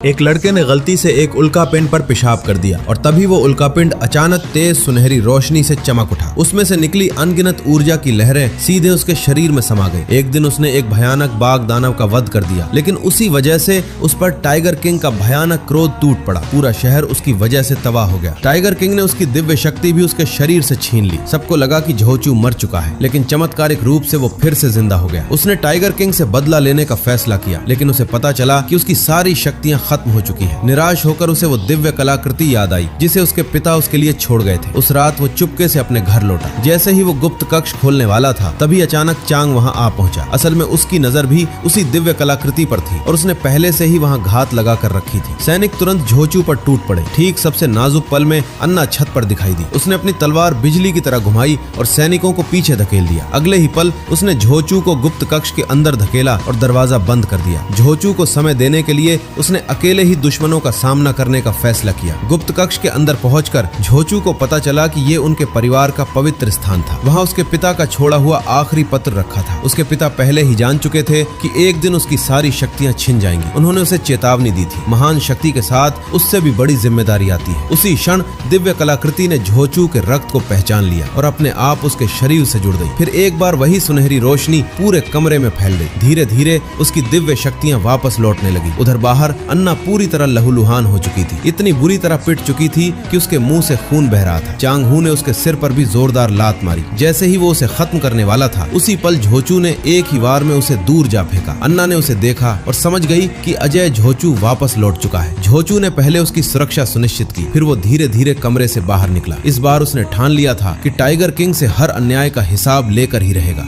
एक लड़के ने गलती से एक उल्कापिंड पर पेशाब कर दिया और तभी वो उल्कापिंड अचानक तेज सुनहरी रोशनी से चमक उठा। उसमें से निकली अनगिनत ऊर्जा की लहरें सीधे उसके शरीर में समा गई। एक दिन उसने एक भयानक बाघ दानव का वध कर दिया, लेकिन उसी वजह से उस पर टाइगर किंग का भयानक क्रोध टूट पड़ा। पूरा शहर उसकी वजह से तबाह हो गया। टाइगर किंग ने उसकी दिव्य शक्ति भी उसके शरीर से छीन ली। सबको लगा कि झोचू मर चुका है, लेकिन चमत्कारिक रूप से वो फिर से जिंदा हो गया। उसने टाइगर किंग से बदला लेने का फैसला किया, लेकिन उसे पता चला कि उसकी सारी शक्तियां खत्म हो चुकी है। निराश होकर उसे वो दिव्य कलाकृति याद आई जिसे उसके पिता उसके लिए छोड़ गए थे। उस रात वो चुपके से अपने घर लौटा। जैसे ही वो गुप्त कक्ष खोलने वाला था, तभी अचानक चांग वहां आ पहुंचा। असल में उसकी नजर भी उसी दिव्य कलाकृति पर थी और उसने पहले से ही वहां घात लगा कर रखी थी। सैनिक तुरंत झोचू पर टूट पड़े। ठीक सबसे नाजुक पल में अन्ना छत पर दिखाई दी। उसने अपनी तलवार बिजली की तरह घुमाई और सैनिकों को पीछे धकेल दिया। अगले ही पल उसने झोचू को गुप्त कक्ष के अंदर धकेला और दरवाजा बंद कर दिया। झोचू को समय देने के लिए उसने अकेले ही दुश्मनों का सामना करने का फैसला किया। गुप्त कक्ष के अंदर पहुंचकर झोचू को पता चला कि ये उनके परिवार का पवित्र स्थान था। वहां उसके पिता का छोड़ा हुआ आखिरी पत्र रखा था। उसके पिता पहले ही जान चुके थे कि एक दिन उसकी सारी शक्तियां छिन जाएंगी। उन्होंने उसे चेतावनी दी थी, महान शक्ति के साथ उससे भी बड़ी जिम्मेदारी आती है। उसी क्षण दिव्य कलाकृति ने झोचू के रक्त को पहचान लिया और अपने आप उसके शरीर से जुड़ गई। फिर एक बार वही सुनहरी रोशनी पूरे कमरे में फैल गई। धीरे धीरे उसकी दिव्य शक्तियां वापस लौटने लगी। उधर बाहर अन्ना पूरी तरह लहूलुहान हो चुकी थी। इतनी बुरी तरह पिट चुकी थी कि उसके मुंह से खून बह रहा था। चांग हू ने उसके सिर पर भी जोरदार लात मारी। जैसे ही वो उसे खत्म करने वाला था, उसी पल झोचू ने एक ही वार में उसे दूर जा फेंका। अन्ना ने उसे देखा और समझ गई कि अजय झोचू वापस लौट चुका है। झोचू ने पहले उसकी सुरक्षा सुनिश्चित की, फिर वो धीरे धीरे कमरे से बाहर निकला। इस बार उसने ठान लिया था कि टाइगर किंग से हर अन्याय का हिसाब लेकर ही रहेगा।